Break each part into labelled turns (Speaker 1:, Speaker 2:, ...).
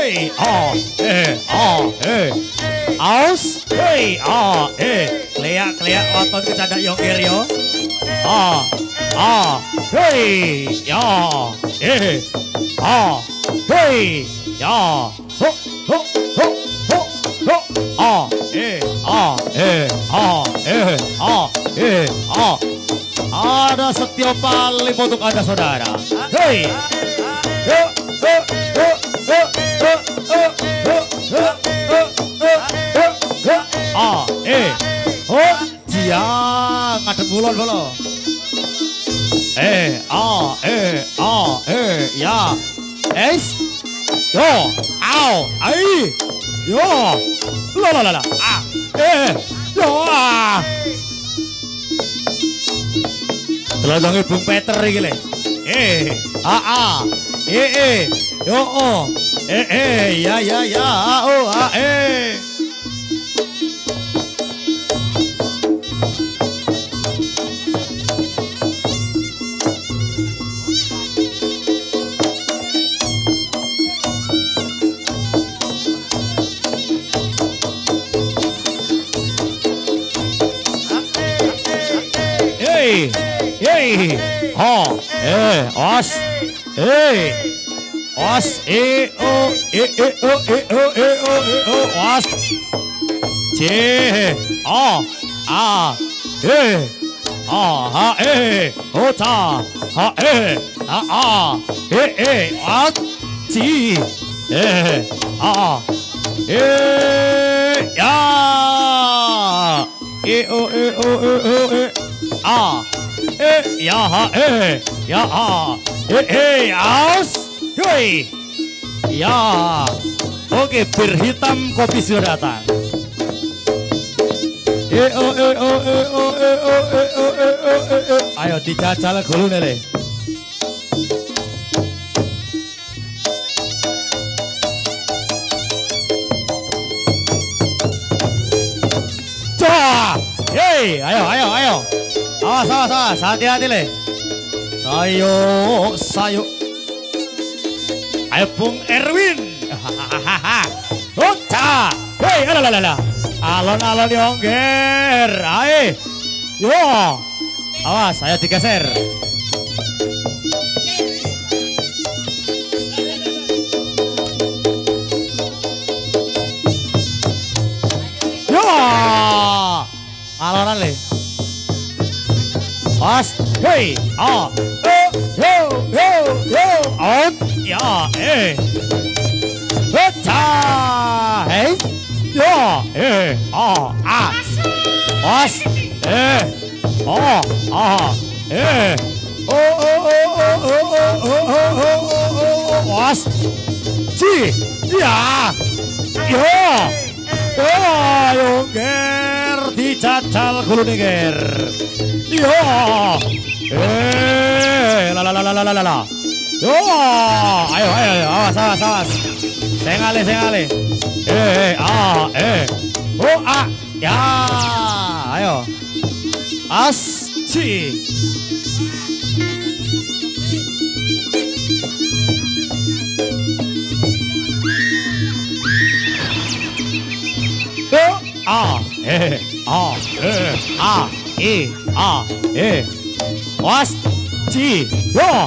Speaker 1: hey, aus, hey, kleak otot kecadak yongkir yo, hey, hey, ho, ho, ho, ho, ho, ada setiap paling untuk Anda saudara. Hey, dia ngadep bulon bolo. Ya, yo, au, ai, yo, la, yo, Telodongi Bung Peter iki le. Yo, ya, os, os, ya, oke, bir hitam kopi sudah datang. Ayo dijajal gulune le. Ayo. Awas, hati-hati le. Sayo. Ayo Bung Erwin. Oca. Hei, ala. Alon-alon yongger. Ayo. Yo. Awas, ayo digeser. Yo. Alonan le. Awas. Hei. Yo. On. Ya, Oca. Hei. Yo. Os. Os. Ci. Ya. Yo. Yongger dicacal gulune ger. Yo. La. Yo, ayo, awas. Sengale. Ya, ayo. Asci. Was, ci, yo.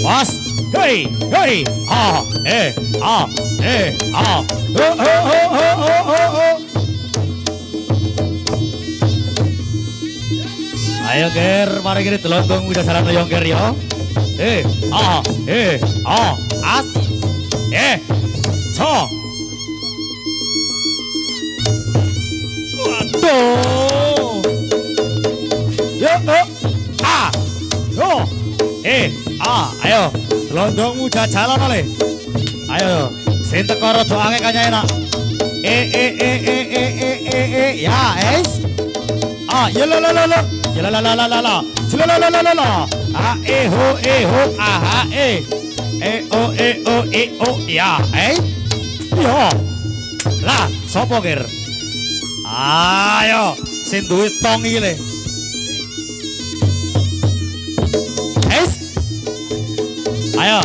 Speaker 1: Was, hey, ayo ger, mari kita telontung udah saran yong ger yo. As, so. Waduh. Yo, yo, ayo, telondongmu jalan oleh. Ayo, Sing teko rada angel kanyae nak. Ya, es. Ah, ya la la la la. Ya la la la la la la. La la la la la la. Ah, ho, aha, o, ya, Yo. Lah, sopo ger? Ayo, sing duwe tong iki le. Es. Ayo.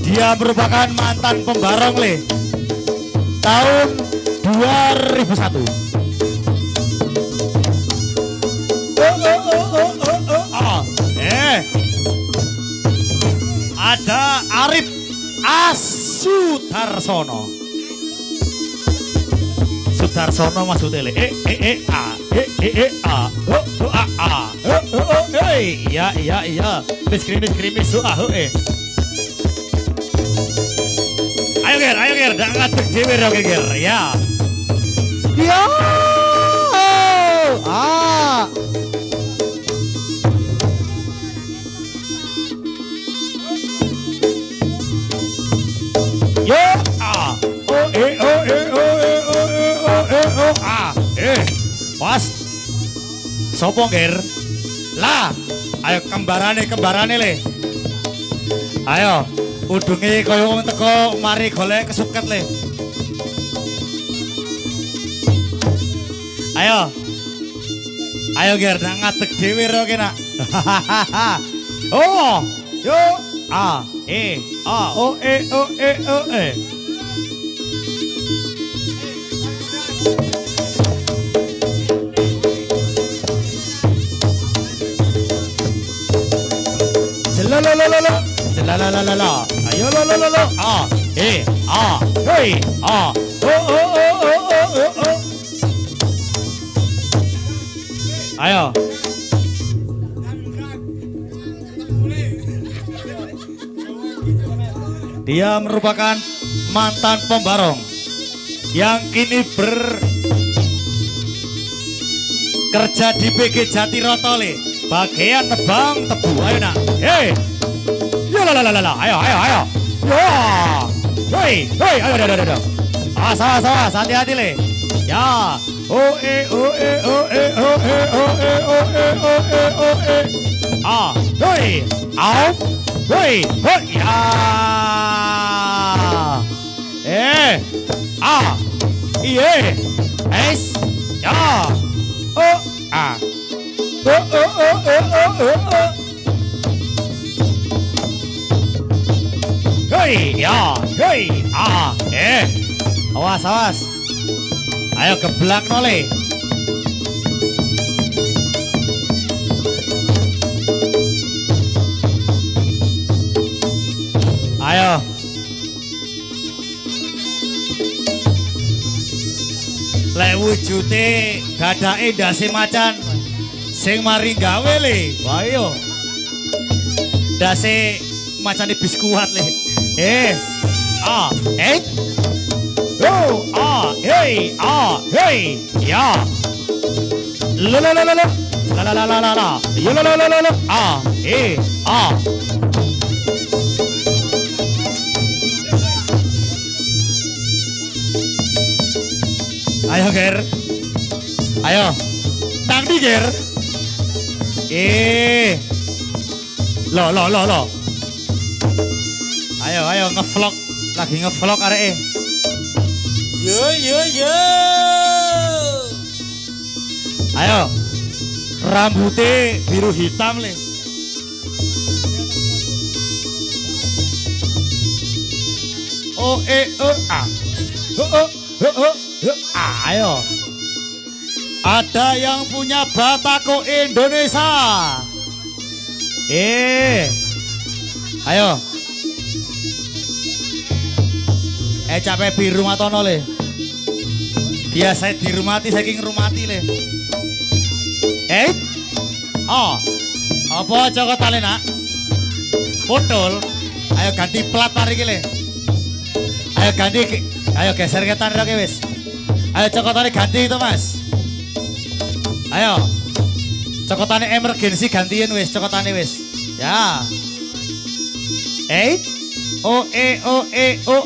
Speaker 1: Dia merupakan mantan pembarong le. Tahun 2001. Ada Arif Sudarsono. Sudarsono maksudnya le. Iya. Diskrimis Ayo ger, dak ngadeg dhewe ro ger, ya. Yo. Ah. Yo. Ah. Pas. Sopo ger? Lah, ayo kembarane le. Ayo. Udunge kaya wong teko mari golek kesuket le. Ayo ger nak ngadeg dhewe ro kena. Oh, yo o e. La. Ayo lo. Hey. Oh. Ayo. Dia merupakan mantan pembarong yang kini bekerja di PG Jatiroto le, bagian nebang tebu. Ayo nak. Hey. Ayo. Ya. Hei, ayo. Awas, hati-hati le. Ya. O e. Ah, hei. Au. Hei, ya. Iye. Es. Ya. Oh, ah. Hei, awas. Ayo geblak nole. Ayo. Lek wujute gadake ndase macan sing mari gawe le. Wah iya. Ndase macane biskuat le. Hey. Ya. La. Ya. Ayo ger. Ayo. Tang di ger. Lo. Ayo ngevlog, lagi ngevlog areke. Yo. Ayo. Rambutnya biru hitam le. Ayo. Ada yang punya Batako Indonesia. Ayo. Capek biru matono le. Biasa dirumati saking rumati le. Apa cokotane nak? Potol. Ayo ganti plat mari iki le. Ayo geser ketan rok wis. Ayo cokotane ganti itu Mas. Ayo. Cokotane emergency gantiin wis, cokotane wis. Ya. o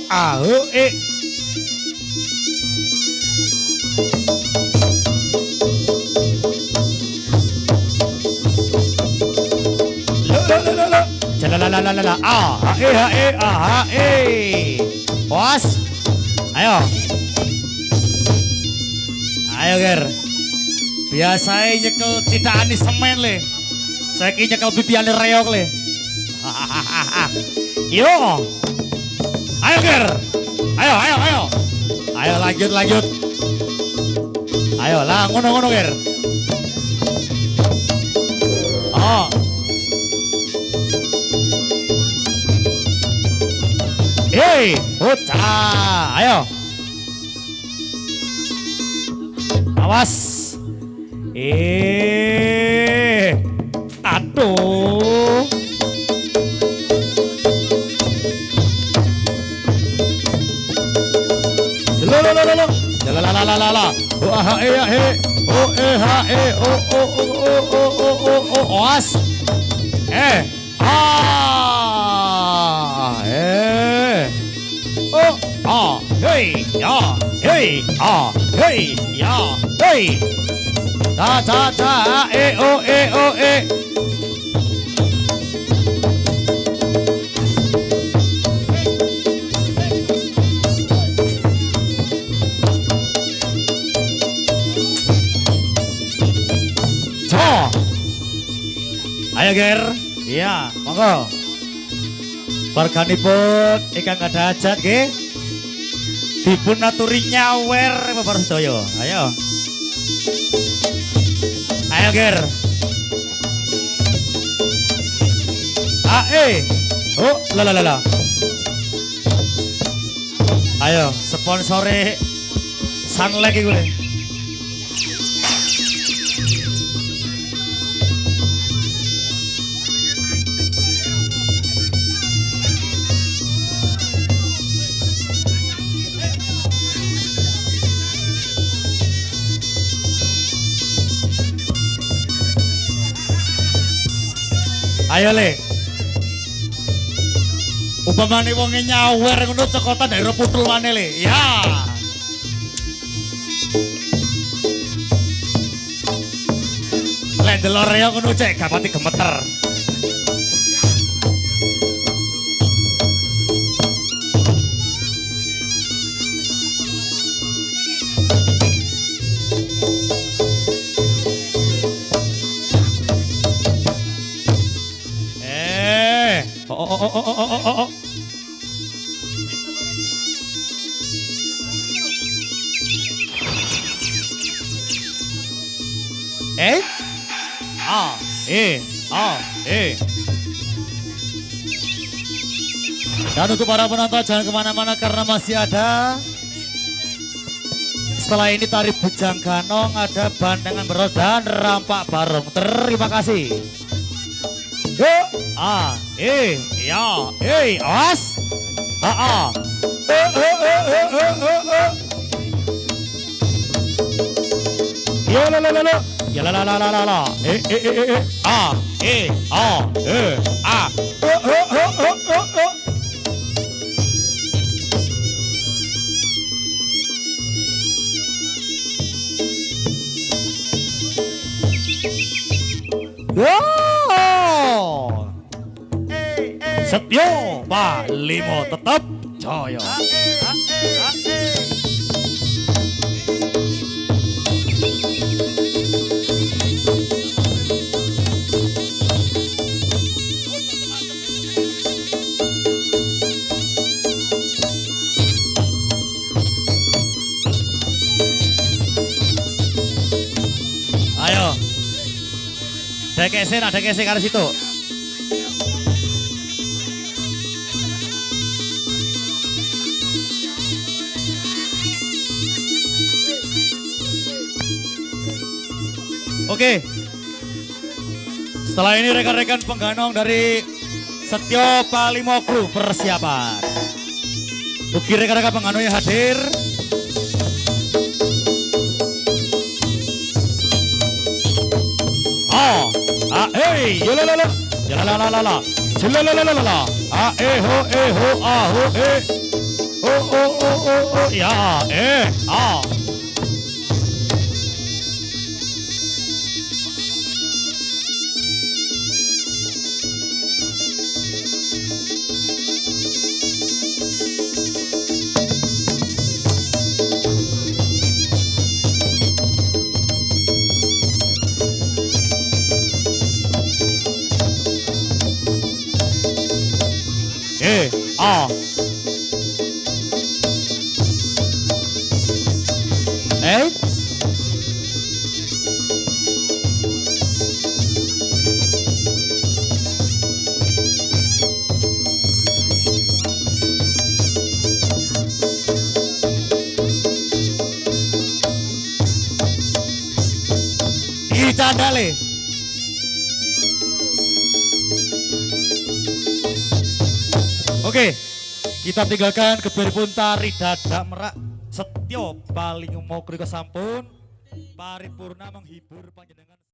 Speaker 1: a ho e. Lo. Jalalalalala a ha e. Was. Ayo. Ayo ger. Biasanya nyekel citani semen le. Saiki nyekel pipiane reok le. Yo. Ayo ger. Ayo. Ayo lanjut. Ayo lah ngono ger. Oh. Hei, huta. Ayo. Awas. Aduh. Lo. Jalalala. Oh ah e he. Oh ha e oh as. Oh hey ya hey. Ta e. Ayo ger, iya, monggo. Warganipun ingkang ada hajat nggih. Dipun aturi nyawer Bapak sedaya. Ayo. Ayo ger. Oh, la. Ayo, sponsore Sunlek iku le. Ayo le. Upamane wonge nyawer ngono cekotan daerah putul maneh le. Ya. Lek delok reok ngono cek gak pati gemeter. Oh. Dan untuk para penonton jangan kemana-mana karena masih ada. Setelah ini tari bujang ganong, ada bandengan berot dan rampak barong. Terima kasih. Awas. Setyo Pak Limo tetap jaya. Ayo. Dekese karo situ. Oke. Setelah ini rekan-rekan pengganong dari Setyo Palimoku persiapan. Oke rekan-rekan pengganong yang hadir. Hey, jalalala. ah ho oh ya ah dicandale. Oke, kita tinggalkan keberipun tari dadak merak setyo paling mau krika sampun paripurna menghibur panjenengan.